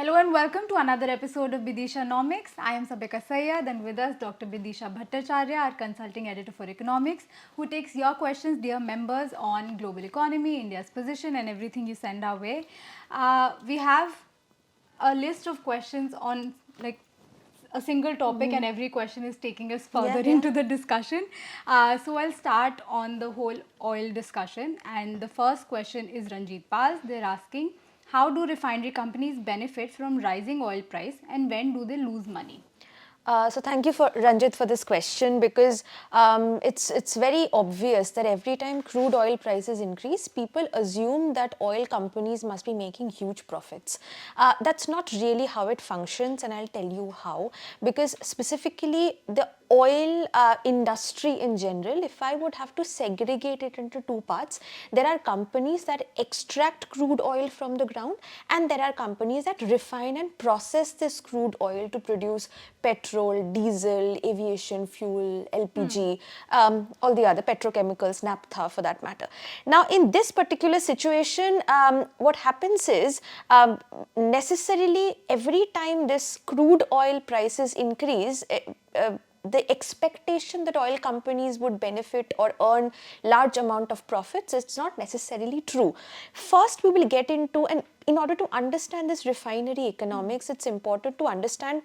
Hello and welcome to another episode of Bidishanomics. I am Sabika Syed and with us Dr. Bidisha Bhattacharya, our consulting editor for economics, who takes your questions, dear members, on global economy, India's position and everything you send our way. We have a list of questions on like a single topic and every question is taking us further into the discussion. So I'll start on the whole oil discussion, and the first question is Ranjit Pal's. They're asking, how do refinery companies benefit from rising oil price and when do they lose money? So thank you for Ranjit for this question, because it's very obvious that every time crude oil prices increase, people assume that oil companies must be making huge profits. That's not really how it functions, and I'll tell you how. Because specifically the oil industry in general, if I would have to segregate it into two parts, there are companies that extract crude oil from the ground, and there are companies that refine and process this crude oil to produce petrol, diesel, aviation fuel, LPG, all the other petrochemicals, naphtha for that matter. Now, in this particular situation, what happens is necessarily every time this crude oil prices increase, the expectation that oil companies would benefit or earn large amount of profits, it's not necessarily true. First, we will get into, and in order to understand this refinery economics, it's important to understand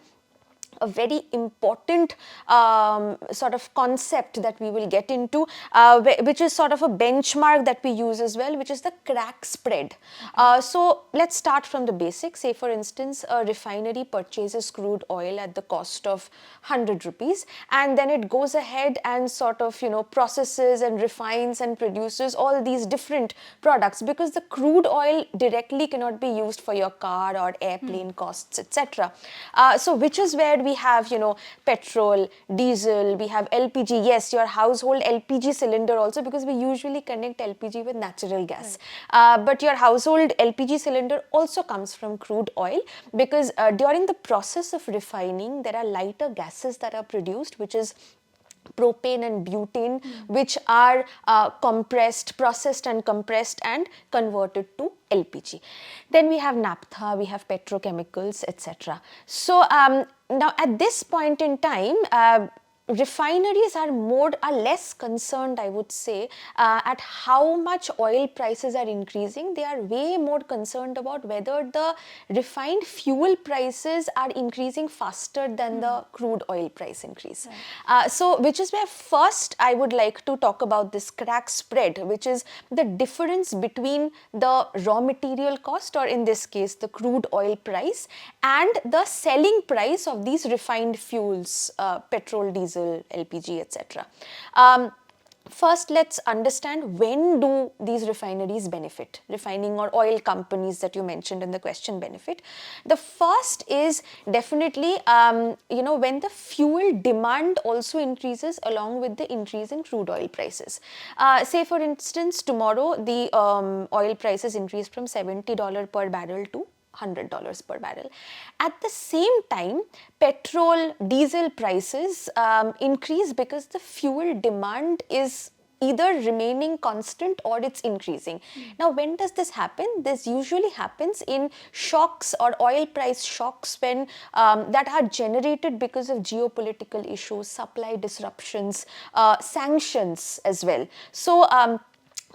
a very important sort of concept that we will get into, which is sort of a benchmark that we use as well, which is the crack spread. So let's start from the basics. Say for instance, a refinery purchases crude oil at the cost of 100 rupees, and then it goes ahead and sort of, processes and refines and produces all these different products, because the crude oil directly cannot be used for your car or airplane costs, etc. So which is where we have, petrol, diesel, we have LPG, yes, your household LPG cylinder also, because we usually connect LPG with natural gas. Right. But your household LPG cylinder also comes from crude oil, because during the process of refining, there are lighter gases that are produced, which is propane and butane, which are processed and compressed and converted to LPG. Then we have naphtha, we have petrochemicals, etc. So now at this point in time, refineries are less concerned, I would say, at how much oil prices are increasing. They are way more concerned about whether the refined fuel prices are increasing faster than the crude oil price increase. Right. So which is where first I would like to talk about this crack spread, which is the difference between the raw material cost, or in this case the crude oil price, and the selling price of these refined fuels, petrol, diesel, LPG, etc. First, let's understand, when do these refineries benefit? Refining or oil companies that you mentioned in the question benefit. The first is definitely, when the fuel demand also increases along with the increase in crude oil prices. Say for instance, tomorrow the oil prices increase from $70 per barrel to $100 per barrel. At the same time, petrol, diesel prices increase because the fuel demand is either remaining constant or it's increasing. Now, when does this happen? This usually happens in shocks or oil price shocks, when that are generated because of geopolitical issues, supply disruptions, sanctions as well. So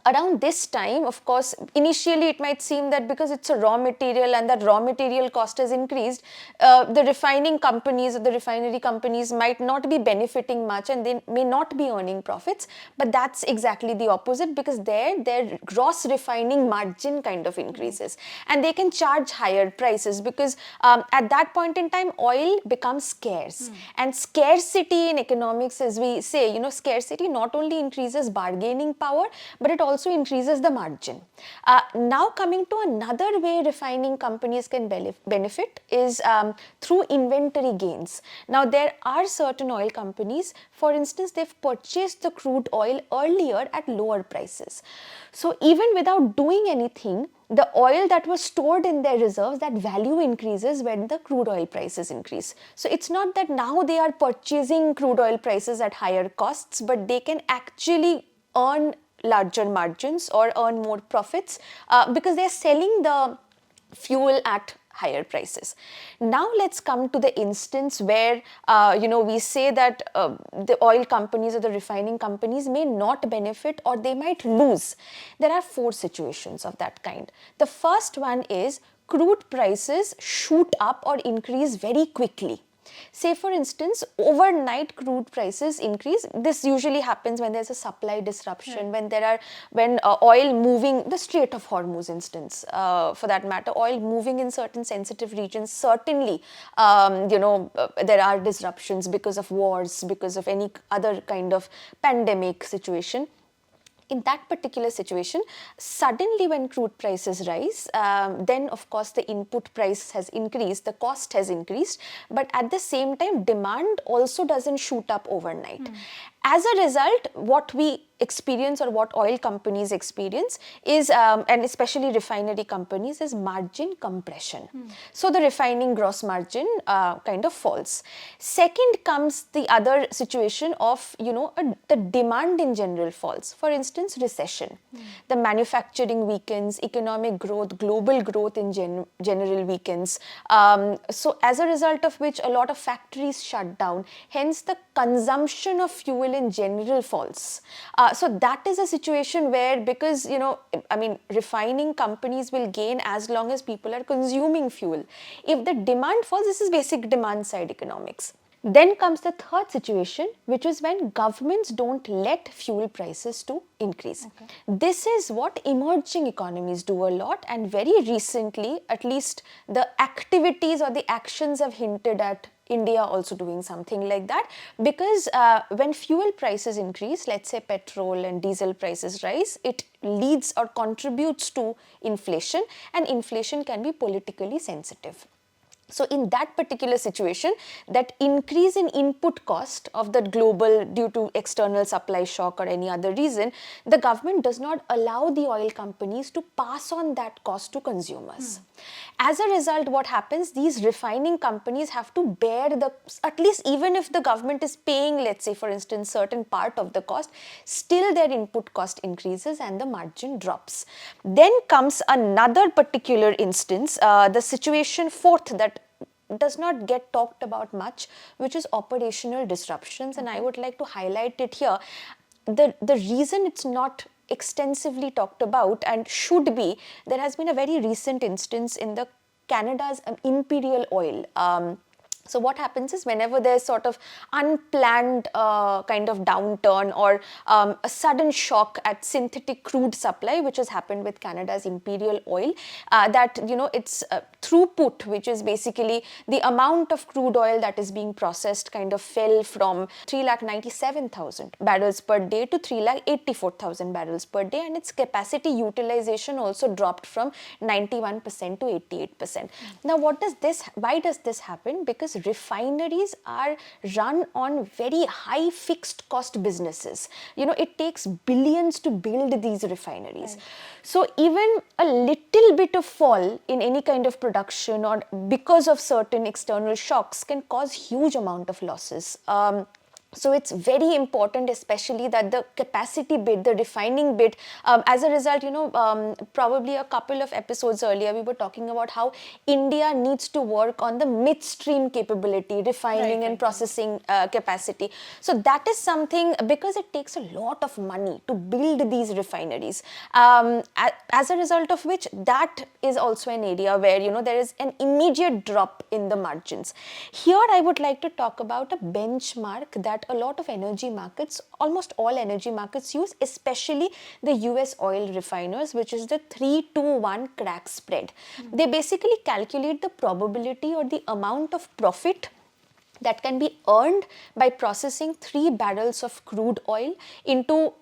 around this time, of course, initially it might seem that because it's a raw material and that raw material cost has increased, the refining companies or the refinery companies might not be benefiting much and they may not be earning profits. But that's exactly the opposite, because their gross refining margin kind of increases and they can charge higher prices, because at that point in time, oil becomes scarce. And scarcity in economics, as we say, scarcity not only increases bargaining power, but it also increases the margin. Now coming to another way refining companies can benefit is through inventory gains. Now there are certain oil companies, for instance, they've purchased the crude oil earlier at lower prices. So even without doing anything, the oil that was stored in their reserves, that value increases when the crude oil prices increase. So it's not that now they are purchasing crude oil prices at higher costs, but they can actually earn larger margins or earn more profits because they're selling the fuel at higher prices. Now let's come to the instance where we say that the oil companies or the refining companies may not benefit or they might lose. There are 4 situations of that kind. The first one is crude prices shoot up or increase very quickly. Say for instance, overnight crude prices increase. This usually happens when there's a supply disruption, when oil moving, the Strait of Hormuz instance, for that matter, oil moving in certain sensitive regions, certainly, there are disruptions because of wars, because of any other kind of pandemic situation. In that particular situation, suddenly when crude prices rise, then of course the input price has increased, the cost has increased, but at the same time demand also doesn't shoot up overnight. As a result, what we experience or what oil companies experience is, and especially refinery companies, is margin compression. So the refining gross margin kind of falls. Second comes the other situation of, the demand in general falls. For instance, recession. The manufacturing weakens, economic growth, global growth in general weakens. So as a result of which a lot of factories shut down. Hence the consumption of fuel in general falls. So that is a situation where, because, refining companies will gain as long as people are consuming fuel. If the demand falls, this is basic demand side economics. Then comes the third situation, which is when governments don't let fuel prices to increase. Okay. This is what emerging economies do a lot, and very recently, at least the activities or the actions have hinted at India also doing something like that, because when fuel prices increase, let's say petrol and diesel prices rise, it leads or contributes to inflation, and inflation can be politically sensitive. So in that particular situation, that increase in input cost of the global due to external supply shock or any other reason, the government does not allow the oil companies to pass on that cost to consumers. As a result, what happens, these refining companies have to bear at least even if the government is paying, let's say for instance, certain part of the cost, still their input cost increases and the margin drops. Then comes another particular instance, the situation fourth that does not get talked about much, which is operational disruptions, and I would like to highlight it here. The reason it's not extensively talked about and should be, there has been a very recent instance in the Canada's Imperial Oil. So what happens is, whenever there's sort of unplanned kind of downturn or a sudden shock at synthetic crude supply, which has happened with Canada's Imperial Oil, that its throughput, which is basically the amount of crude oil that is being processed, kind of fell from 397,000 barrels per day to 384,000 barrels per day, and its capacity utilization also dropped from 91% to 88%. Now, why does this happen? Because refineries are run on very high fixed cost businesses. It takes billions to build these refineries. Right. So even a little bit of fall in any kind of production or because of certain external shocks can cause huge amount of losses. So it's very important, especially that the capacity bit, the refining bit, as a result, probably a couple of episodes earlier, we were talking about how India needs to work on the midstream capability, refining and processing capacity. So that is something, because it takes a lot of money to build these refineries, as a result of which, that is also an area where, there is an immediate drop in the margins. Here, I would like to talk about a benchmark that a lot of energy markets, almost all energy markets use, especially the US oil refiners, which is the 3-to-1 crack spread. They basically calculate the probability or the amount of profit that can be earned by processing 3 barrels of crude oil into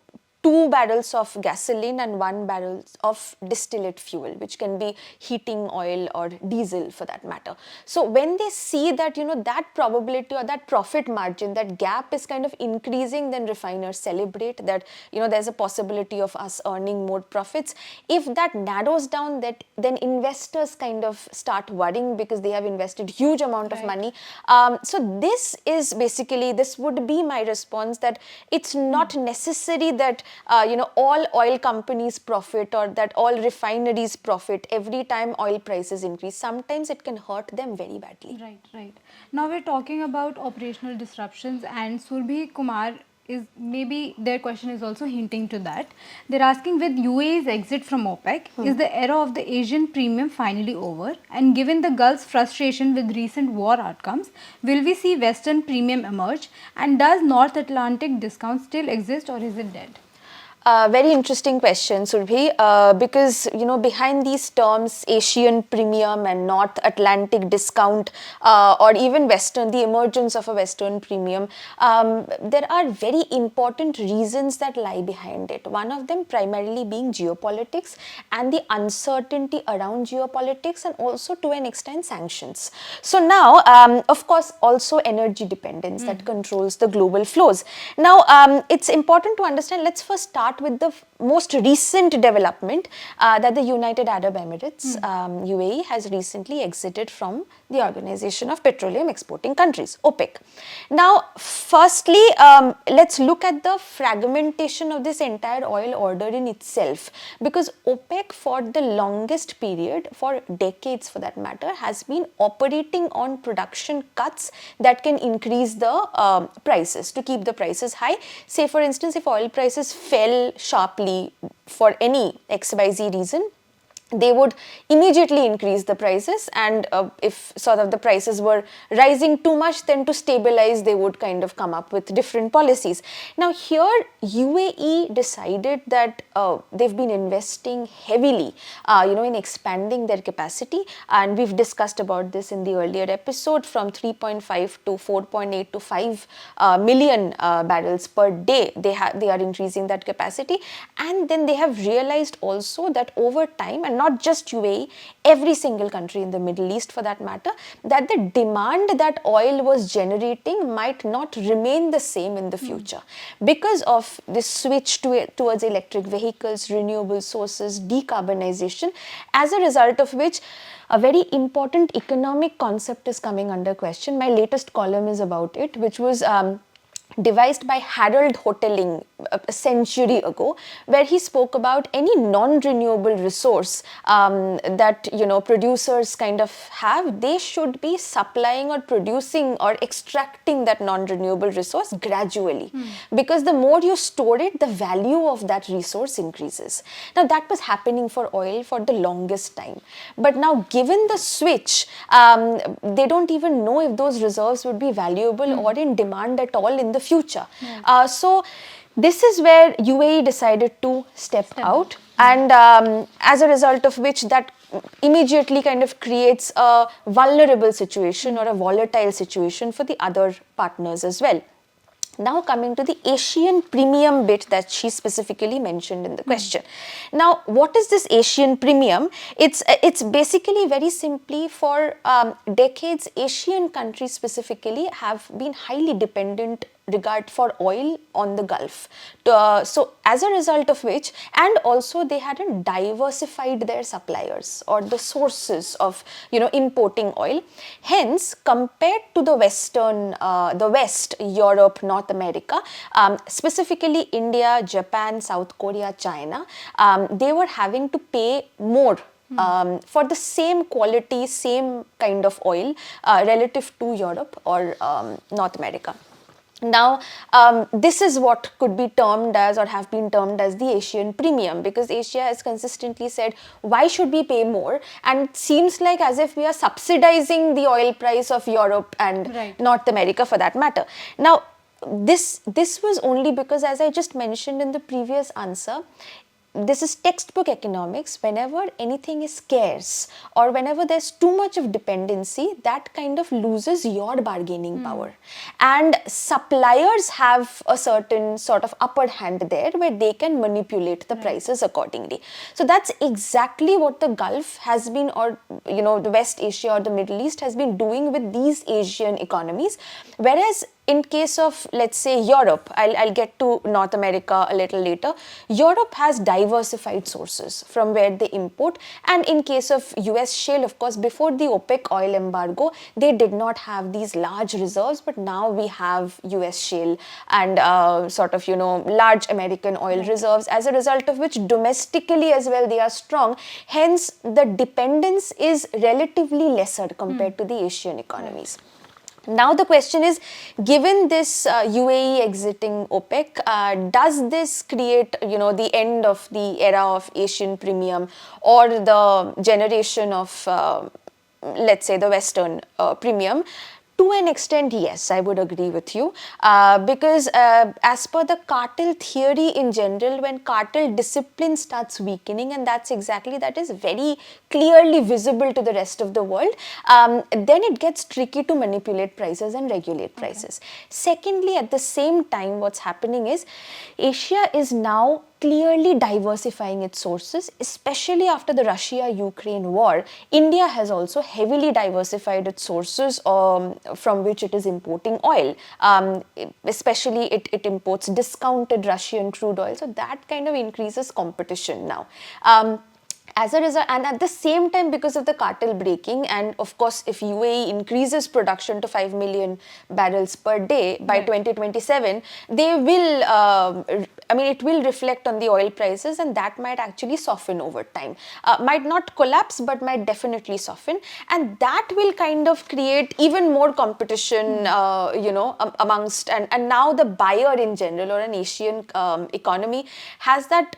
2 barrels of gasoline and 1 barrel of distillate fuel, which can be heating oil or diesel for that matter. So when they see that, that probability or that profit margin, that gap is kind of increasing, then refiners celebrate that, there's a possibility of us earning more profits. If that narrows down, then investors kind of start worrying because they have invested huge amount of money. So this would be my response, that it's not necessary that all oil companies profit or that all refineries profit every time oil prices increase. Sometimes it can hurt them very badly. Right, right. Now we're talking about operational disruptions, and Surbhi Kumar is maybe their question is also hinting to that. They're asking, with UAE's exit from OPEC, is the era of the Asian premium finally over? And given the Gulf's frustration with recent war outcomes, will we see Western premium emerge? And does North Atlantic discount still exist, or is it dead? Very interesting question, Surbhi, because behind these terms, Asian premium and North Atlantic discount, or even Western, the emergence of a Western premium, there are very important reasons that lie behind it. One of them primarily being geopolitics and the uncertainty around geopolitics, and also to an extent sanctions. So now, of course, also energy dependence that controls the global flows. Now, it's important to understand. Let's first start with the most recent development, that the United Arab Emirates, UAE, has recently exited from the Organization of Petroleum Exporting Countries, OPEC. Now, firstly, let's look at the fragmentation of this entire oil order in itself, because OPEC for the longest period, for decades for that matter, has been operating on production cuts that can increase the prices, to keep the prices high. Say for instance, if oil prices fell sharply for any XYZ reason, they would immediately increase the prices, and if sort of the prices were rising too much, then to stabilize they would kind of come up with different policies. Now here UAE decided that they've been investing heavily in expanding their capacity, and we've discussed about this in the earlier episode. From 3.5 to 4.8 to 5 million barrels per day, they are increasing that capacity. And then they have realized also that over time, and not just UAE, every single country in the Middle East for that matter, that the demand that oil was generating might not remain the same in the future because of this switch towards electric vehicles, renewable sources, decarbonization, as a result of which a very important economic concept is coming under question. My latest column is about it, which was devised by Harold Hotelling a century ago, where he spoke about any non-renewable resource that producers kind of have. They should be supplying or producing or extracting that non-renewable resource gradually, because the more you store it, the value of that resource increases. Now that was happening for oil for the longest time, but now given the switch, they don't even know if those reserves would be valuable or in demand at all in the future. So this is where UAE decided to step out, and as a result of which, that immediately kind of creates a vulnerable situation or a volatile situation for the other partners as well. Now coming to the Asian premium bit that she specifically mentioned in the question. Now, what is this Asian premium? It's basically, very simply, for decades, Asian countries specifically have been highly dependent regard for oil on the Gulf. So as a result of which, and also they hadn't diversified their suppliers or the sources of importing oil. Hence, compared to the the West, Europe, North America, specifically India, Japan, South Korea, China, they were having to pay more for the same quality, same kind of oil relative to Europe or North America. Now, this is what could be termed as, or have been termed as, the Asian premium, because Asia has consistently said, why should we pay more? And it seems like as if we are subsidizing the oil price of Europe and North America for that matter. Now, this was only because, as I just mentioned in the previous answer, this is textbook economics. Whenever anything is scarce or whenever there's too much of dependency, that kind of loses your bargaining power. And suppliers have a certain sort of upper hand there, where they can manipulate the prices accordingly. So that's exactly what the Gulf has been, or the West Asia or the Middle East has been doing with these Asian economies. Whereas in case of, let's say, Europe, I'll get to North America a little later. Europe has diversified sources from where they import, and in case of US shale, of course, before the OPEC oil embargo, they did not have these large reserves, but now we have US shale and large American oil reserves, as a result of which domestically as well they are strong. Hence, the dependence is relatively lesser compared to the Asian economies. Now the question is, given this UAE exiting OPEC, does this create, the end of the era of Asian premium, or the generation of, let's say, the Western premium? To an extent, yes, I would agree with you, because as per the cartel theory in general, when cartel discipline starts weakening, and that is very clearly visible to the rest of the world, then it gets tricky to manipulate prices and regulate prices. Secondly, at the same time, what's happening is Asia is now clearly diversifying its sources, especially after the Russia-Ukraine war. India has also heavily diversified its sources from which it is importing oil. Especially it imports discounted Russian crude oil, so that kind of increases competition now. As a result, and at the same time, because of the cartel breaking, and of course, if UAE increases production to 5 million barrels per day by 2027, they will, it will reflect on the oil prices, and that might actually soften over time. Might not collapse, but might definitely soften, and that will kind of create even more competition, amongst, and now the buyer in general, or an Asian economy, has that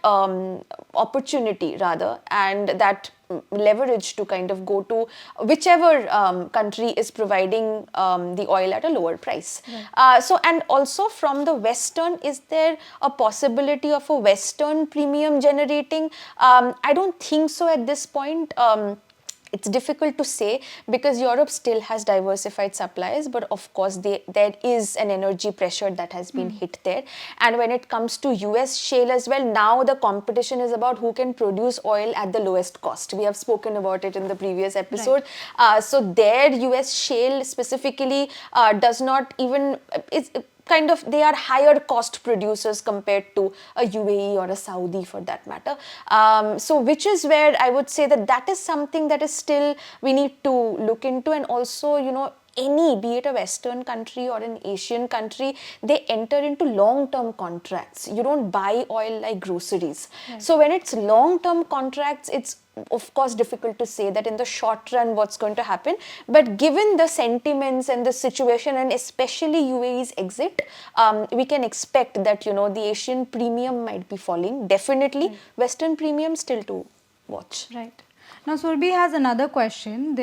opportunity rather, and that leverage to kind of go to whichever country is providing the oil at a lower price. And also from the Western, is there a possibility of a Western premium generating? I don't think so at this point. It's difficult to say, because Europe still has diversified supplies, but of course there is an energy pressure that has been hit there. And when it comes to US shale as well, now the competition is about who can produce oil at the lowest cost. We have spoken about it in the previous episode. So there, US shale specifically does not even, they are higher cost producers compared to a UAE or a Saudi, for that matter. So which is where I would say that is something that is still we need to look into. And also, be it a Western country or an Asian country, they enter into long-term contracts. You don't buy oil like groceries. So when it's long-term contracts, it's of course difficult to say that in the short run what's going to happen. But given the sentiments and the situation, and especially UAE's exit, we can expect that, the Asian premium might be falling. Definitely, Western premium still to watch. Right. Now, Surbi has another question.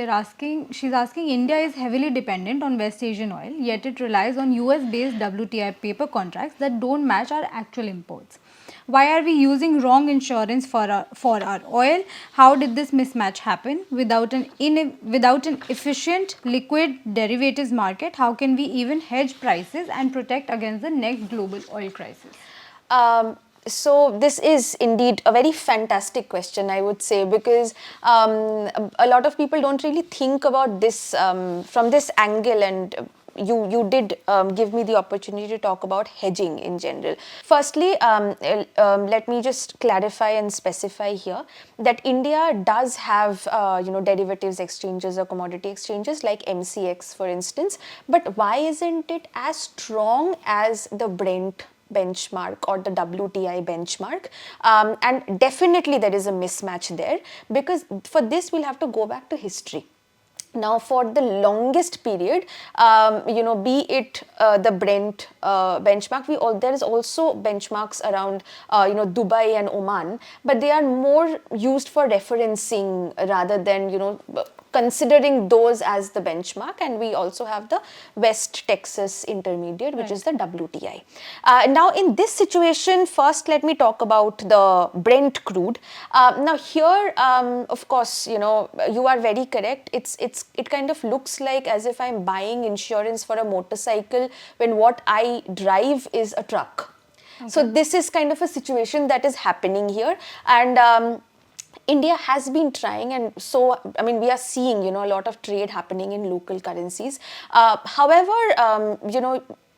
She's asking, India is heavily dependent on West Asian oil, yet it relies on US-based WTI paper contracts that don't match our actual imports. Why are we using wrong insurance for our oil? How did this mismatch happen? Without an efficient liquid derivatives market, how can we even hedge prices and protect against the next global oil crisis? So this is indeed a very fantastic question, I would say, because a lot of people don't really think about this from this angle, and you did give me the opportunity to talk about hedging in general. Firstly, let me just clarify and specify here that India does have derivatives exchanges or commodity exchanges like MCX, for instance, but why isn't it as strong as the Brent benchmark or the WTI benchmark? And definitely there is a mismatch there, because for this we'll have to go back to history. Now, for the longest period, be it the Brent benchmark, there is also benchmarks around, Dubai and Oman, but they are more used for referencing rather than, considering those as the benchmark. And we also have the West Texas Intermediate, which is the WTI. Now, in this situation, first let me talk about the Brent crude. Now, here, of course, you are very correct. It kind of looks like as if I'm buying insurance for a motorcycle when what I drive is a truck. Okay. So this is kind of a situation that is happening here, and India has been trying, and so we are seeing a lot of trade happening in local currencies. However,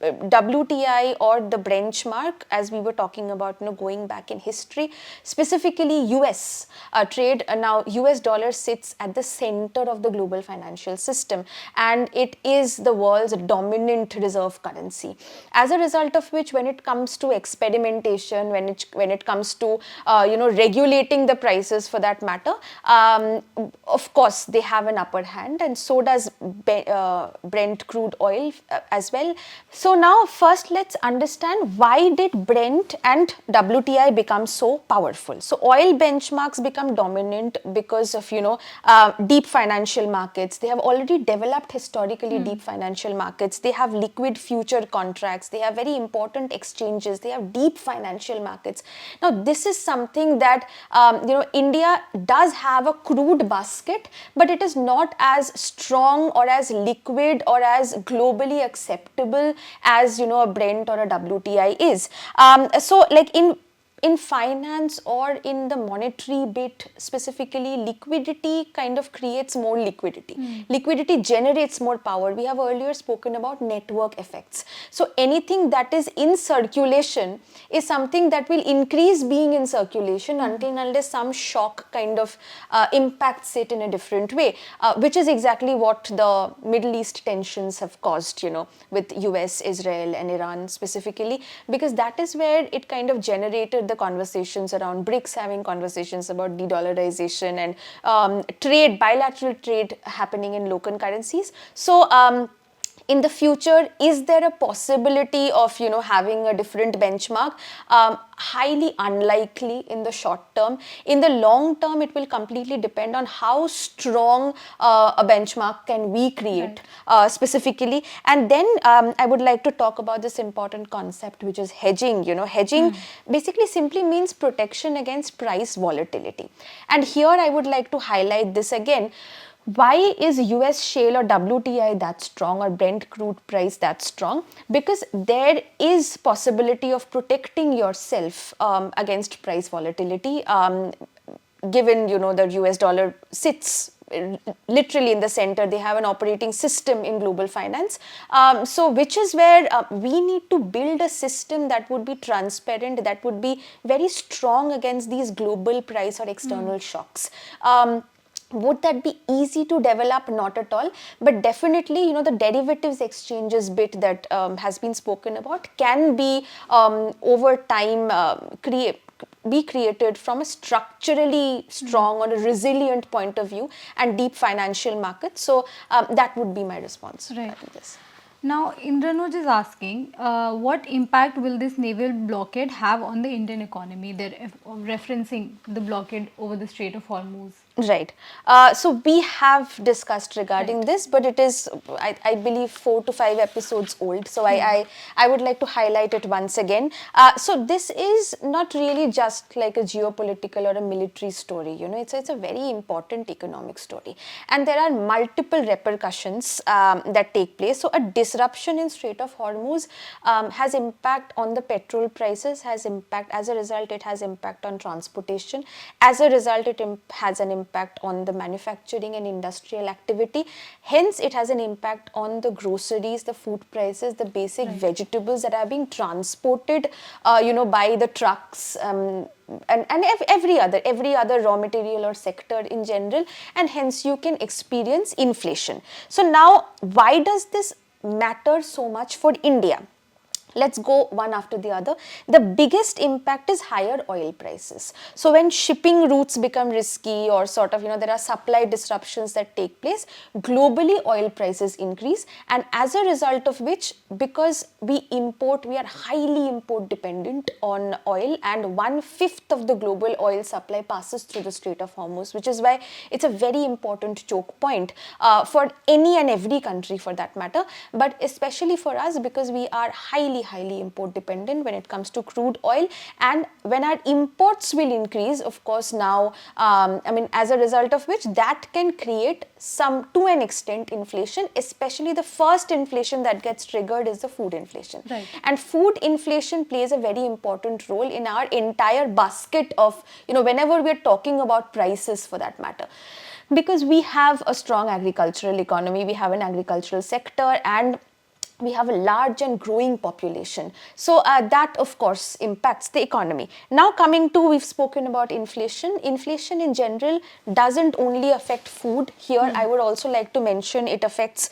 WTI or the benchmark, as we were talking about, going back in history, specifically US trade, now US dollar sits at the center of the global financial system, and it is the world's dominant reserve currency. As a result of which, when it comes to experimentation, when it comes to regulating the prices for that matter, of course they have an upper hand, and so does Brent crude oil as well. So now first let's understand, why did Brent and WTI become so powerful? So oil benchmarks become dominant because of deep financial markets. They have already developed historically deep financial markets. They have liquid future contracts. They have very important exchanges. They have deep financial markets. Now this is something that India does have a crude basket, but it is not as strong or as liquid or as globally acceptable as a Brent or a WTI is. So like in finance or in the monetary bit specifically, liquidity kind of creates more liquidity. Liquidity generates more power. We have earlier spoken about network effects. So anything that is in circulation is something that will increase being in circulation until and unless some shock kind of impacts it in a different way, which is exactly what the Middle East tensions have caused, with US, Israel and Iran specifically, because that is where it kind of generated the conversations around BRICS having conversations about de-dollarization and bilateral trade happening in local currencies. So in the future, is there a possibility of having a different benchmark? Highly unlikely in the short term. In the long term, it will completely depend on how strong a benchmark can we create, specifically. And then I would like to talk about this important concept, which is hedging. Hedging basically simply means protection against price volatility. And here I would like to highlight this again. Why is US shale or WTI that strong, or Brent crude price that strong? Because there is possibility of protecting yourself against price volatility, given the US dollar sits literally in the center. They have an operating system in global finance, so which is where we need to build a system that would be transparent, that would be very strong against these global price or external shocks. Would that be easy to develop? Not at all, but definitely the derivatives exchanges bit that has been spoken about can be over time be created from a structurally strong or a resilient point of view and deep financial markets. So that would be my response to this. Now, Indranuj is asking, what impact will this naval blockade have on the Indian economy? They're referencing the blockade over the Strait of Hormuz. Right. So we have discussed regarding this, but it is, I believe, 4 to 5 episodes old. So I would like to highlight it once again. So this is not really just like a geopolitical or a military story. It's a very important economic story, and there are multiple repercussions that take place. So a disruption in Strait of Hormuz has impact on the petrol prices, has impact, as a result it has impact on transportation, as a result it has an impact on the manufacturing and industrial activity, hence it has an impact on the groceries, the food prices, the basic vegetables that are being transported by the trucks, and every other raw material or sector in general, and hence you can experience inflation. So now, why does this matter so much for India? Let's go one after the other. The biggest impact is higher oil prices. So when shipping routes become risky, or sort of, there are supply disruptions that take place, globally oil prices increase, and as a result of which, because we are highly import dependent on oil, and 1/5 of the global oil supply passes through the Strait of Hormuz, which is why it's a very important choke point for any and every country for that matter, but especially for us, because we are highly import dependent when it comes to crude oil. And when our imports will increase, of course, now as a result of which, that can create some, to an extent, inflation. Especially the first inflation that gets triggered is the food inflation, and food inflation plays a very important role in our entire basket of whenever we're talking about prices for that matter, because we have a strong agricultural economy, we have an agricultural sector, and we have a large and growing population. So that of course impacts the economy. Now coming to, we've spoken about inflation. Inflation in general doesn't only affect food. Here I would also like to mention it affects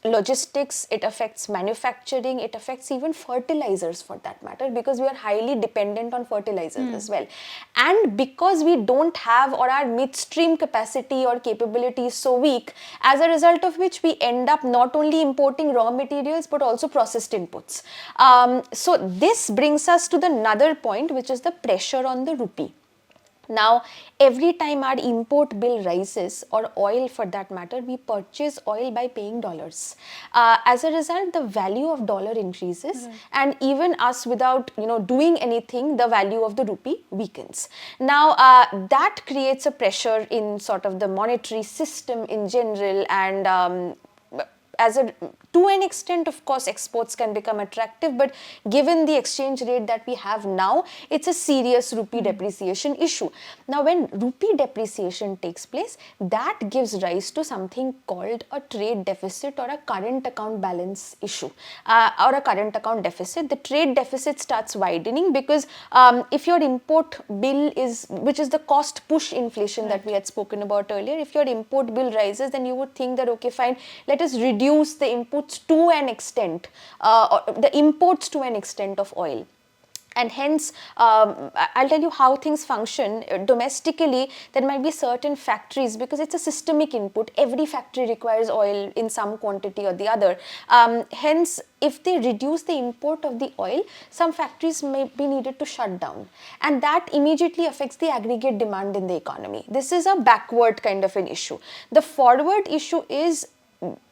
logistics, it affects manufacturing, it affects even fertilizers for that matter, because we are highly dependent on fertilizers as well. And because we don't have, or our midstream capacity or capability is so weak, as a result of which we end up not only importing raw materials but also processed inputs. So this brings us to the another point, which is the pressure on the rupee. Now, every time our import bill rises, or oil for that matter, we purchase oil by paying dollars. As a result, the value of dollar increases, and even us, without doing anything, the value of the rupee weakens. Now, that creates a pressure in sort of the monetary system in general, and to an extent, of course, exports can become attractive, but given the exchange rate that we have now, it's a serious rupee depreciation issue. Now, when rupee depreciation takes place, that gives rise to something called a trade deficit or a current account balance issue, or a current account deficit. The trade deficit starts widening because if your import bill is, which is the cost push inflation that we had spoken about earlier, if your import bill rises, then you would think that, okay, fine, let us reduce the inputs to an extent, or the imports to an extent of oil. And hence, I'll tell you how things function. Domestically, there might be certain factories, because it's a systemic input. Every factory requires oil in some quantity or the other. Hence, if they reduce the import of the oil, some factories may be needed to shut down. And that immediately affects the aggregate demand in the economy. This is a backward kind of an issue. The forward issue is,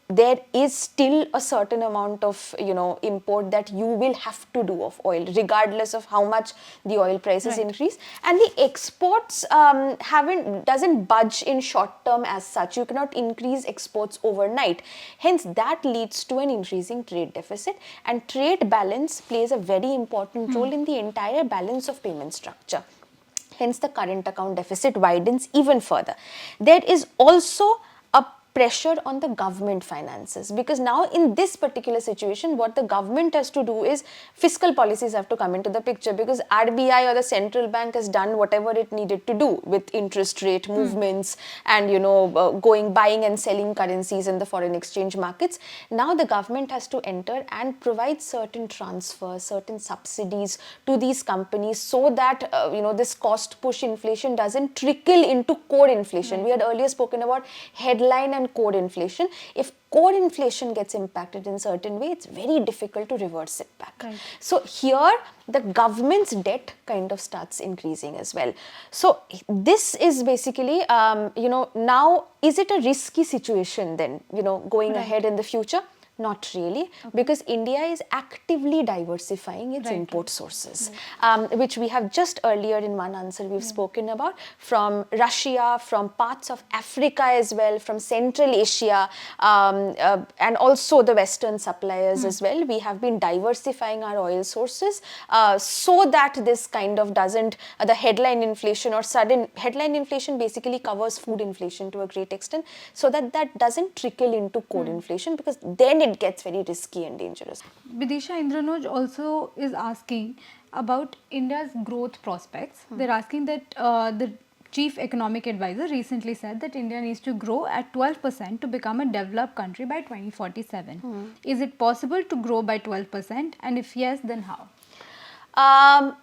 there is still a certain amount of import that you will have to do of oil, regardless of how much the oil prices increase. And the exports doesn't budge in short term as such. You cannot increase exports overnight. Hence, that leads to an increasing trade deficit, and trade balance plays a very important role in the entire balance of payment structure. Hence, the current account deficit widens even further. There is also a pressure on the government finances, because now in this particular situation, what the government has to do is, fiscal policies have to come into the picture, because RBI or the central bank has done whatever it needed to do with interest rate movements and buying and selling currencies in the foreign exchange markets. Now the government has to enter and provide certain transfers, certain subsidies to these companies, so that this cost push inflation doesn't trickle into core inflation. We had earlier spoken about headline and core inflation. If core inflation gets impacted in certain way, it's very difficult to reverse it back. So here the government's debt kind of starts increasing as well. So this is basically now, is it a risky situation then going ahead in the future? Not really, because India is actively diversifying its import sources, which we have just earlier in one answer we've spoken about, from Russia, from parts of Africa as well, from Central Asia, and also the Western suppliers as well. We have been diversifying our oil sources so that this kind of doesn't, the headline inflation or sudden headline inflation basically covers food inflation to a great extent, so that that doesn't trickle into core inflation, because then it gets very risky and dangerous. Bidisha Indranoj also is asking about India's growth prospects. They're asking that the chief economic advisor recently said that India needs to grow at 12% to become a developed country by 2047. Is it possible to grow by 12%? And if yes, then how?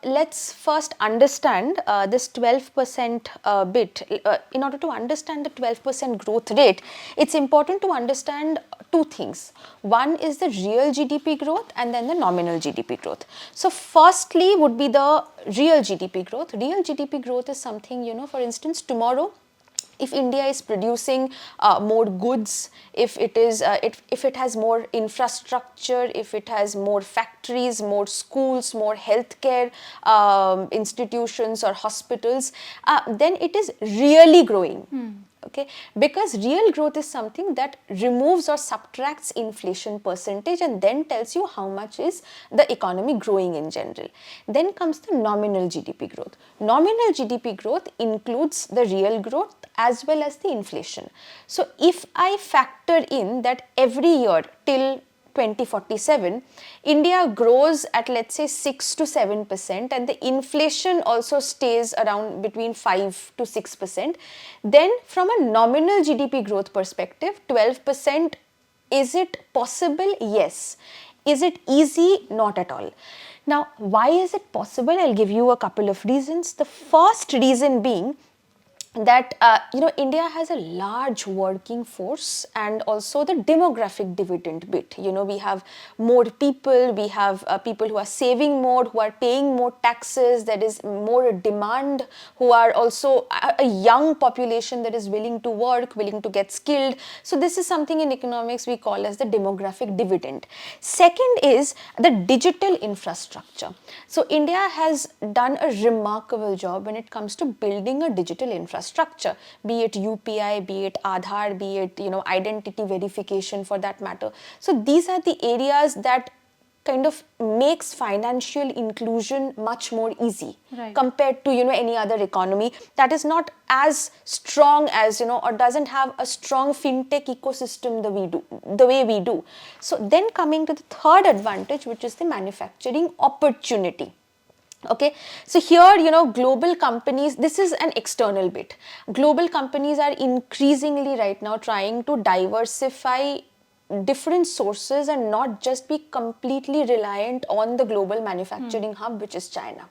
Let's first understand this 12% bit. In order to understand the 12% growth rate, it's important to understand two things. One is the real GDP growth, and then the nominal GDP growth. So firstly would be the real GDP growth. Real GDP growth is something, for instance, tomorrow, if India is producing more goods, if it is, if it has more infrastructure, if it has more factories, more schools, more healthcare institutions or hospitals, then it is really growing. Okay, because real growth is something that removes or subtracts inflation percentage and then tells you how much is the economy growing in general. Then comes the nominal GDP growth. Nominal GDP growth includes the real growth as well as the inflation. So if I factor in that every year till 2047, India grows at, let's say, 6 to 7%, and the inflation also stays around between 5 to 6%, then from a nominal GDP growth perspective, 12%, is it possible? Yes. Is it easy? Not at all. Now, why is it possible? I'll give you a couple of reasons. The first reason being that India has a large working force, and also the demographic dividend bit. We have more people, we have people who are saving more, who are paying more taxes, there is more demand, who are also a young population that is willing to work, willing to get skilled. So this is something in economics we call as the demographic dividend. Second is the digital infrastructure. So India has done a remarkable job when it comes to building a digital infrastructure, be it UPI, be it Aadhaar, be it identity verification for that matter. So these are the areas that kind of makes financial inclusion much more easy, right, compared to any other economy that is not as strong as or doesn't have a strong fintech ecosystem the way we do. So then coming to the third advantage, which is the manufacturing opportunity. Okay, so here global companies, this is an external bit. Global companies are increasingly right now trying to diversify different sources and not just be completely reliant on the global manufacturing hub, which is China,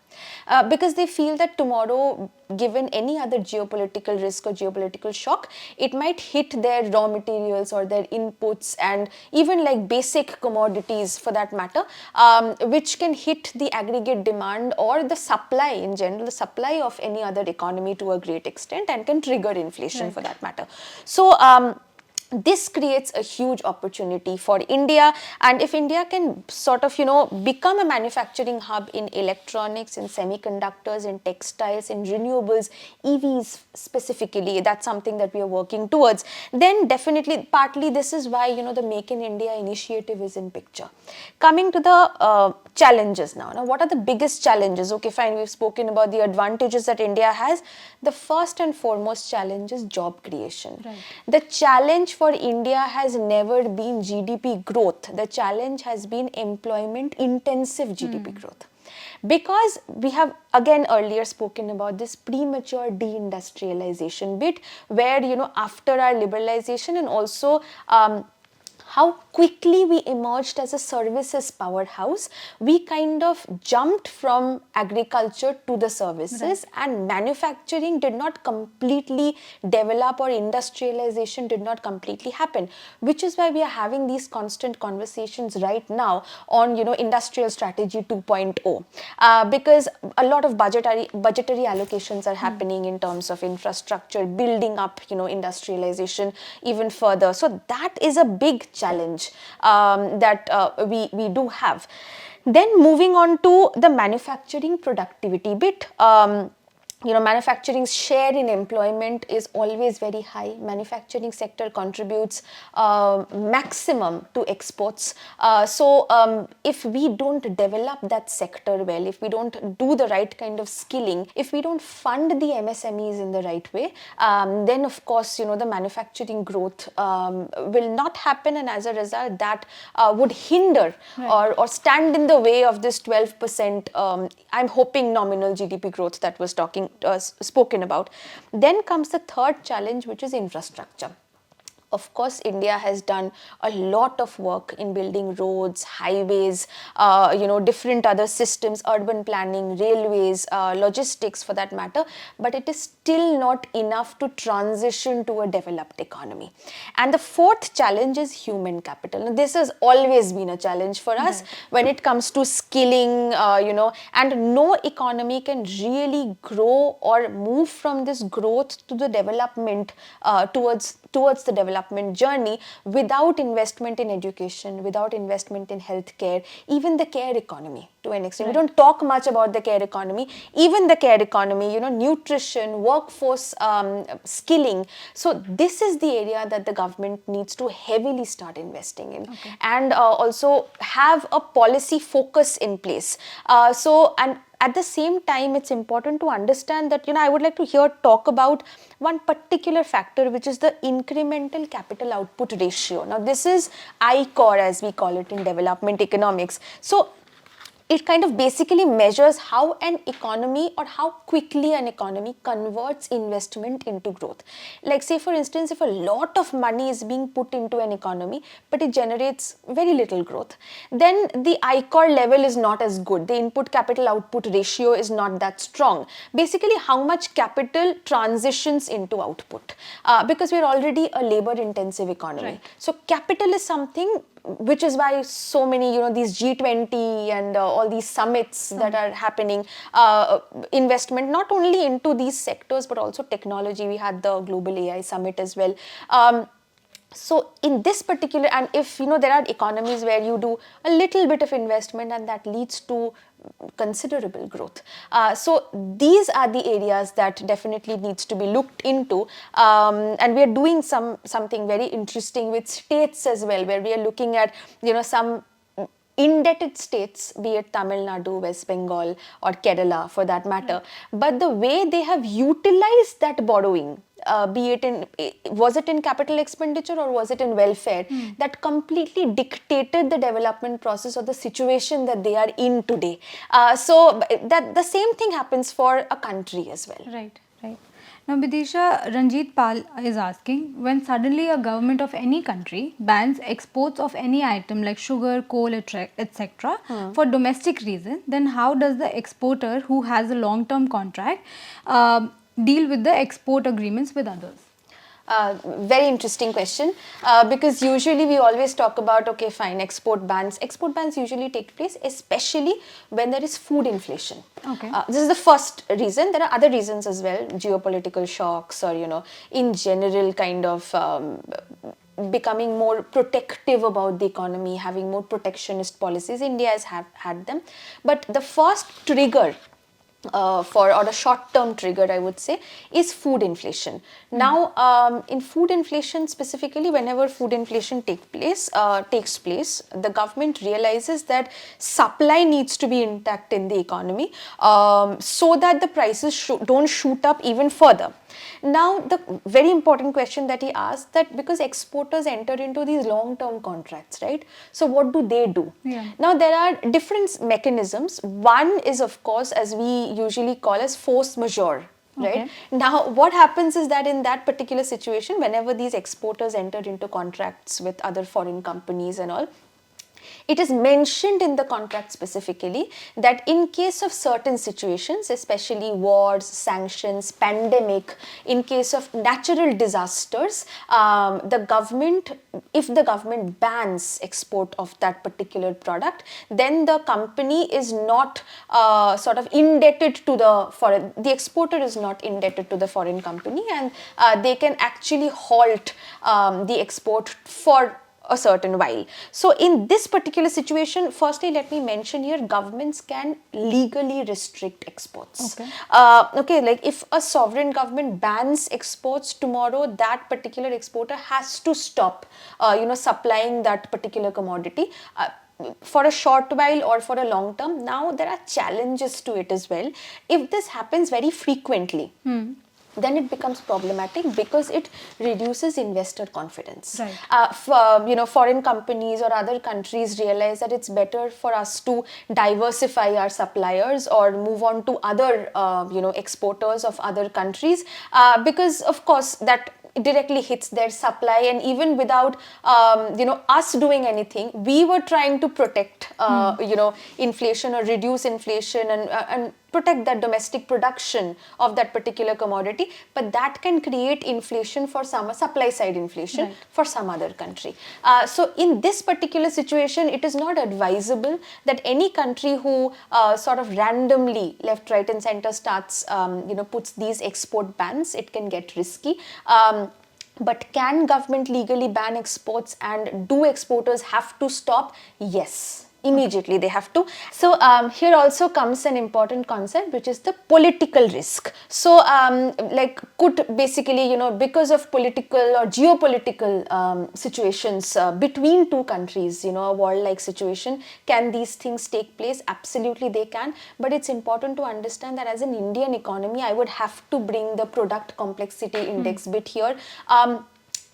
because they feel that tomorrow, given any other geopolitical risk or geopolitical shock, it might hit their raw materials or their inputs, and even like basic commodities for that matter, which can hit the aggregate demand or the supply in general, the supply of any other economy to a great extent, and can trigger inflation, right, for that matter. So this creates a huge opportunity for India, and if India can sort of become a manufacturing hub in electronics, in semiconductors, in textiles, in renewables, EVs specifically, that's something that we are working towards, then definitely partly this is why the Make in India initiative is in picture. Coming to the challenges now. Now, what are the biggest challenges? Okay, fine, we've spoken about the advantages that India has. The first and foremost challenge is job creation. Right. The challenge for India has never been GDP growth. The challenge has been employment intensive GDP growth. Because we have again earlier spoken about this premature deindustrialization bit, where after our liberalization, and also how quickly we emerged as a services powerhouse, we kind of jumped from agriculture to the services, right, and manufacturing did not completely develop, or industrialization did not completely happen, which is why we are having these constant conversations right now on industrial strategy 2.0, because a lot of budgetary allocations are happening in terms of infrastructure, building up industrialization even further. So that is a big challenge that we do have. Then moving on to the manufacturing productivity bit. Manufacturing's share in employment is always very high. Manufacturing sector contributes maximum to exports. So if we don't develop that sector well, if we don't do the right kind of skilling, if we don't fund the MSMEs in the right way, then of course, the manufacturing growth will not happen, and as a result, that would hinder, right, or stand in the way of this 12%, I'm hoping, nominal GDP growth that was spoken about. Then comes the third challenge, which is infrastructure. Of course, India has done a lot of work in building roads, highways, different other systems, urban planning, railways, logistics for that matter, but it is still not enough to transition to a developed economy. And the fourth challenge is human capital. Now, this has always been a challenge for us, when it comes to skilling, and no economy can really grow or move from this growth to the development, towards the development journey, without investment in education, without investment in healthcare, even the care economy to an extent. Right. We don't talk much about the care economy, even the care economy, nutrition, workforce skilling. So this is the area that the government needs to heavily start investing in, and also have a policy focus in place. at the same time, it's important to understand that, I would like to here talk about one particular factor, which is the incremental capital output ratio. Now, this is ICOR, as we call it in development economics. So, it kind of basically measures how an economy or how quickly an economy converts investment into growth. Like, say for instance, if a lot of money is being put into an economy but it generates very little growth, then the ICOR level is not as good. The input capital output ratio is not that strong. Basically, how much capital transitions into output, because we're already a labor intensive economy. Right. So capital is something which is why so many, these G20 and all these summits that are happening, investment not only into these sectors but also technology. We had the Global AI Summit as well. So in this particular, and if there are economies where you do a little bit of investment and that leads to considerable growth. So these are the areas that definitely needs to be looked into, and we are doing something very interesting with states as well, where we are looking at some indebted states, be it Tamil Nadu, West Bengal or Kerala for that matter, but the way they have utilized that borrowing, be it was it in capital expenditure or was it in welfare, that completely dictated the development process or the situation that they are in today. So that the same thing happens for a country as well. Right. Now, Bidisha, Ranjit Pal is asking, when suddenly a government of any country bans exports of any item like sugar, coal, etc. for domestic reasons, then how does the exporter who has a long-term contract deal with the export agreements with others? Very interesting question, because usually we always talk about, okay, fine, export bans. Export bans usually take place especially when there is food inflation. Okay. This is the first reason. There are other reasons as well, geopolitical shocks or, in general kind of becoming more protective about the economy, having more protectionist policies. India has had them. But the first trigger or a short-term trigger, I would say, is food inflation. Now, in food inflation specifically, whenever food inflation takes place, the government realizes that supply needs to be intact in the economy, so that the prices don't shoot up even further. Now, the very important question that he asked, that because exporters enter into these long-term contracts, right? So what do they do? Yeah. Now, there are different mechanisms. One is, of course, as we usually call as force majeure. Right? Okay. Now, what happens is that in that particular situation, whenever these exporters enter into contracts with other foreign companies and all, it is mentioned in the contract specifically that in case of certain situations, especially wars, sanctions, pandemic, in case of natural disasters, if the government bans export of that particular product, then the company is not sort of indebted to the exporter is not indebted to the foreign company, and they can actually halt the export for a certain while. So in this particular situation, firstly, let me mention here, governments can legally restrict exports. Okay. Okay, like if a sovereign government bans exports tomorrow, that particular exporter has to stop, supplying that particular commodity. For a short while or for a long term. Now, there are challenges to it as well. If this happens very frequently, then it becomes problematic because it reduces investor confidence. Right. Foreign companies or other countries realize that it's better for us to diversify our suppliers or move on to other, exporters of other countries, because of course that directly hits their supply, and even without us doing anything, we were trying to protect inflation or reduce inflation and protect that domestic production of that particular commodity, but that can create inflation for some, supply side inflation. Right. For some other country. So in this particular situation, it is not advisable that any country who sort of randomly left, right and center starts, puts these export bans, it can get risky. But can government legally ban exports, and do exporters have to stop? Yes. Immediately they have to. So here also comes an important concept, which is the political risk. So like could basically, you know, because of political or geopolitical situations between two countries, you know, a war-like situation, can these things take place? Absolutely they can. But it's important to understand that as an Indian economy, I would have to bring the product complexity index bit here.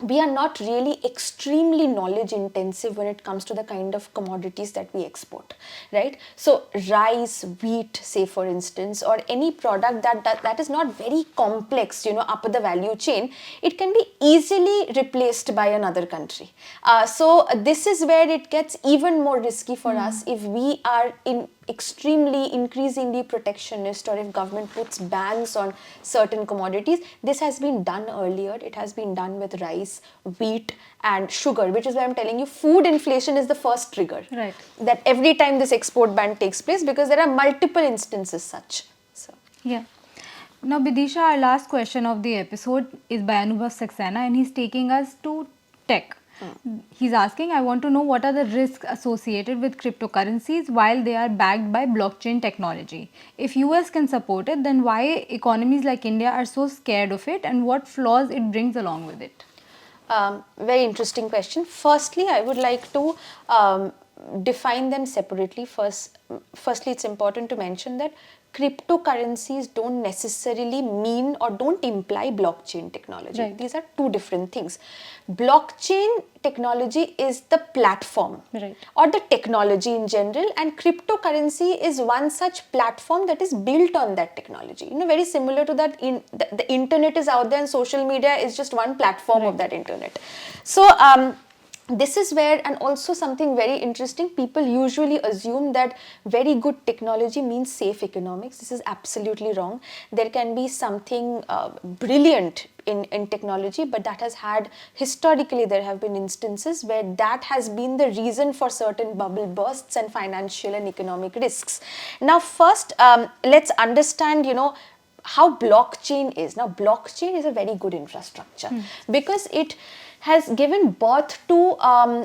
We are not really extremely knowledge intensive when it comes to the kind of commodities that we export, right? So rice, wheat, say for instance, or any product that is not very complex, you know, up the value chain, it can be easily replaced by another country. So this is where it gets even more risky for us if we are extremely increasingly protectionist, or if government puts bans on certain commodities. This has been done earlier. It has been done with rice, wheat and sugar, which is why I'm telling you food inflation is the first trigger. Right. That every time this export ban takes place, because there are multiple instances such. So Yeah. Now, Bidisha, our last question of the episode is by Anubhav Saxena, and he's taking us to tech. He's asking, I want to know what are the risks associated with cryptocurrencies while they are backed by blockchain technology. If US can support it, then why economies like India are so scared of it, and what flaws it brings along with it? very interesting question. Firstly, I would like to define them separately. Firstly, it's important to mention that cryptocurrencies don't necessarily mean or don't imply blockchain technology. Right. These are two different things. Blockchain technology is the platform, Right. or the technology in general, and cryptocurrency is one such platform that is built on that technology. You know, very similar to that, the internet is out there and social media is just one platform of that internet. So this is where, and also something very interesting, people usually assume that very good technology means safe economics. This is absolutely wrong. There can be something brilliant in technology, but that has had, historically there have been instances where that has been the reason for certain bubble bursts and financial and economic risks. Now first, let's understand, you know, how blockchain is. Now blockchain is a very good infrastructure because it has given birth to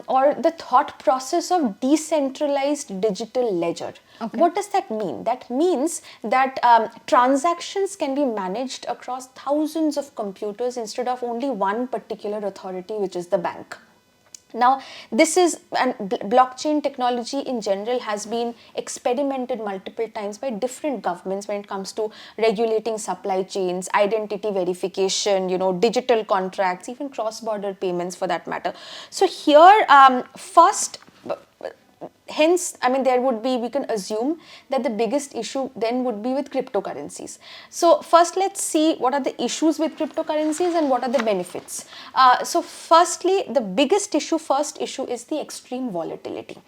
or the thought process of decentralized digital ledger. Okay. What does that mean? That means that transactions can be managed across thousands of computers instead of only one particular authority, which is the bank. Now, this is, and blockchain technology in general has been experimented multiple times by different governments when it comes to regulating supply chains, identity verification, you know, digital contracts, even cross-border payments for that matter. So here, first, hence, I mean, there would be, we can assume that the biggest issue then would be with cryptocurrencies. So first, let's see what are the issues with cryptocurrencies and what are the benefits. So firstly, the biggest issue, first issue is the extreme volatility,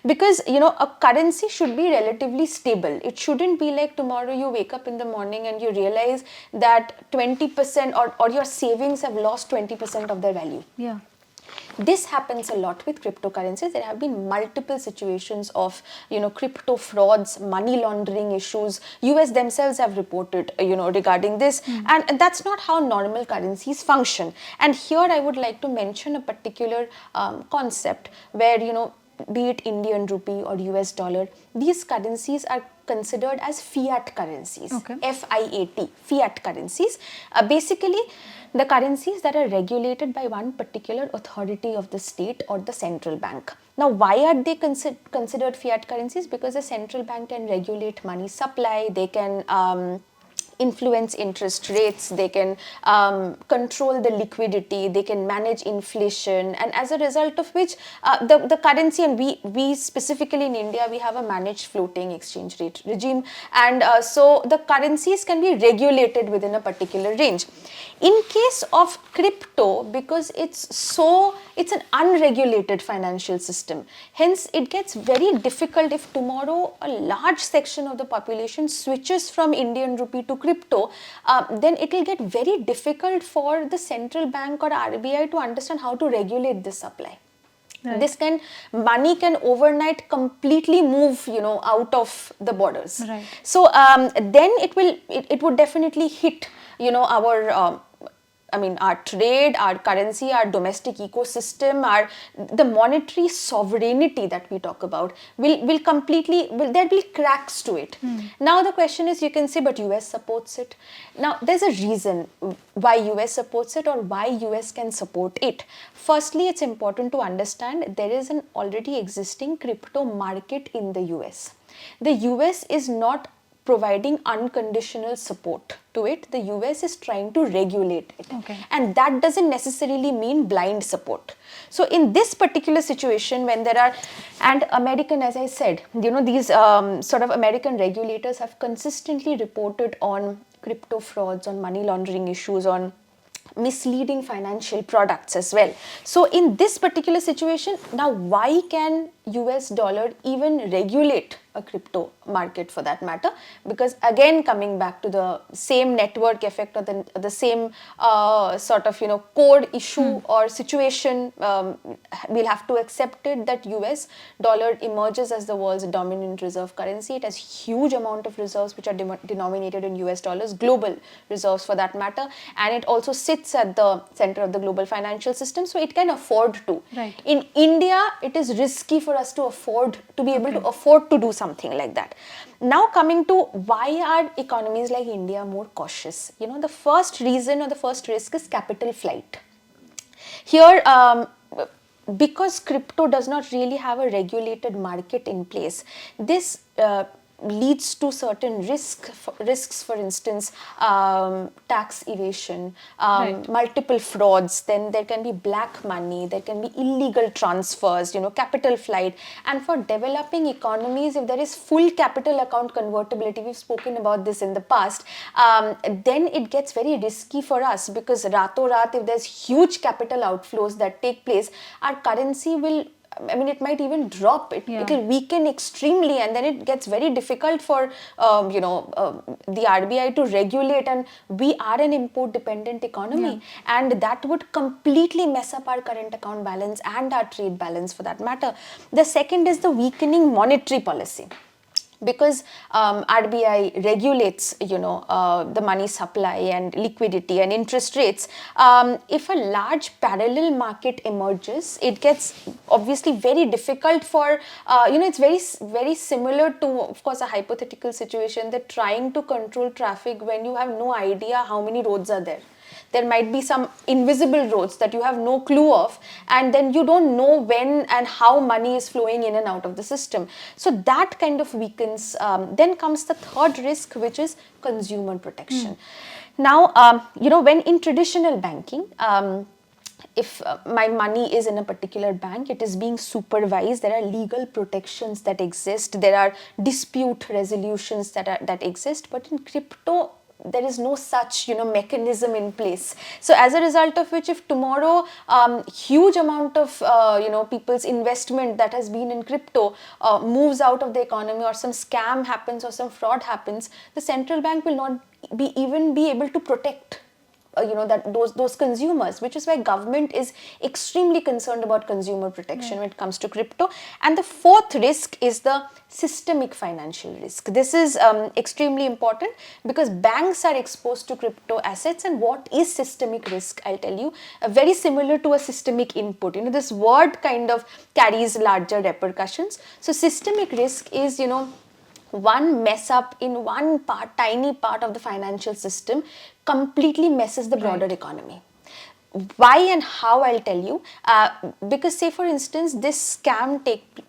because, you know, a currency should be relatively stable. It shouldn't be like tomorrow you wake up in the morning and you realize that 20% or your savings have lost 20% of their value. Yeah. This happens a lot with cryptocurrencies. There have been multiple situations of, you know, crypto frauds, money laundering issues. US themselves have reported, you know, regarding this, and that's not how normal currencies function. And here I would like to mention a particular concept where, you know, be it Indian rupee or US dollar, these currencies are considered as fiat currencies. Okay. FIAT, fiat currencies. Basically, the currencies that are regulated by one particular authority of the state or the central bank. Now, why are they considered fiat currencies? Because the central bank can regulate money supply, they can influence interest rates, they can control the liquidity, they can manage inflation, and as a result of which the currency, and we specifically in India, we have a managed floating exchange rate regime, and so the currencies can be regulated within a particular range. In case of crypto, because it's an unregulated financial system, hence it gets very difficult if tomorrow a large section of the population switches from Indian rupee to crypto, then it will get very difficult for the central bank or RBI to understand how to regulate this supply. Right. Money can overnight completely move, you know, out of the borders. Right. So then it would definitely hit, you know, our trade, our currency, our domestic ecosystem, the monetary sovereignty that we talk about will completely, there'll be cracks to it. Now the question is, you can say, but US supports it. Now there's a reason why US supports it, or why US can support it. Firstly, it's important to understand there is an already existing crypto market in the US. The US is not providing unconditional support to it. The US is trying to regulate it. Okay. And that doesn't necessarily mean blind support. So in this particular situation, when there are, and American, as I said, these sort of American regulators have consistently reported on crypto frauds, on money laundering issues, on misleading financial products as well. So in this particular situation, now why can US dollar even regulate a crypto market for that matter? Because again, coming back to the same network effect, or the same sort of core issue or situation, we'll have to accept it that US dollar emerges as the world's dominant reserve currency. It has huge amount of reserves which are denominated in US dollars, global reserves for that matter, and it also sits at the center of the global financial system, so it can afford to. Right. In India, it is risky for us to afford to be able to afford to do something like that. Now coming to why are economies like India more cautious? The first reason, or the first risk, is capital flight. Here, because crypto does not really have a regulated market in place, this leads to certain risks, for instance, tax evasion, Right. multiple frauds, then there can be black money, there can be illegal transfers, capital flight. And for developing economies, if there is full capital account convertibility, we've spoken about this in the past, then it gets very risky for us, because rato rat, if there's huge capital outflows that take place, our currency will, it might even drop. It will weaken extremely, and then it gets very difficult for the RBI to regulate, and we are an import dependent economy, and that would completely mess up our current account balance and our trade balance for that matter. The second is the weakening monetary policy. Because RBI regulates, the money supply and liquidity and interest rates. If a large parallel market emerges, it gets obviously very difficult for, it's very, very similar to, of course, a hypothetical situation that trying to control traffic when you have no idea how many roads are there. There might be some invisible roads that you have no clue of, and then you don't know when and how money is flowing in and out of the system. So that kind of weakens. Then comes the third risk, which is consumer protection. Now, when in traditional banking, if my money is in a particular bank, it is being supervised. There are legal protections that exist. There are dispute resolutions that exist. But in crypto, there is no such mechanism in place. So as a result of which, if tomorrow huge amount of people's investment that has been in crypto moves out of the economy, or some scam happens or some fraud happens, the central bank will not even be able to protect those consumers, which is why government is extremely concerned about consumer protection when it comes to crypto. And the fourth risk is the systemic financial risk. This is extremely important, because banks are exposed to crypto assets. And what is systemic risk? I'll tell you, very similar to a systemic input. This word kind of carries larger repercussions. So systemic risk is, one mess up in one part, tiny part of the financial system completely messes the broader economy. Why and how, I'll tell you. Because say for instance, this scam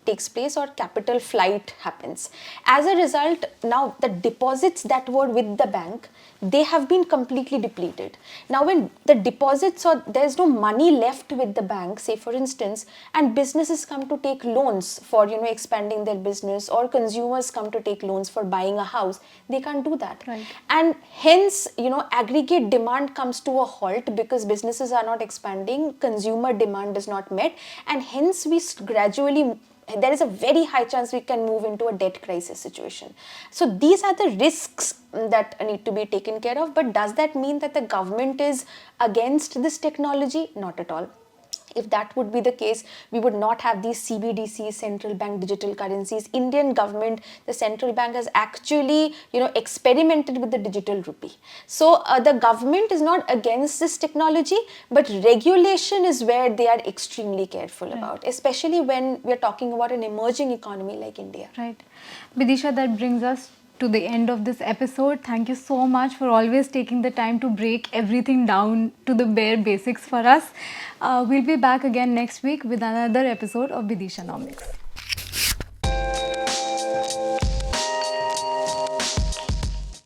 takes place, or capital flight happens. As a result, now the deposits that were with the bank, they have been completely depleted. Now when the deposits, or there's no money left with the bank, say for instance, and businesses come to take loans for expanding their business, or consumers come to take loans for buying a house, they can't do that. Right. And hence aggregate demand comes to a halt, because businesses are not expanding, consumer demand is not met, and hence we gradually, there is a very high chance we can move into a debt crisis situation. So these are the risks that need to be taken care of. But does that mean that the government is against this technology? Not at all. If that would be the case, we would not have these CBDCs, central bank digital currencies. Indian government, the central bank has actually, experimented with the digital rupee. So the government is not against this technology, but regulation is where they are extremely careful about, especially when we are talking about an emerging economy like India. Right. Bidisha, that brings us to the end of this episode. Thank you so much for always taking the time to break everything down to the bare basics for us. We'll be back again next week with another episode of Bidishanomics.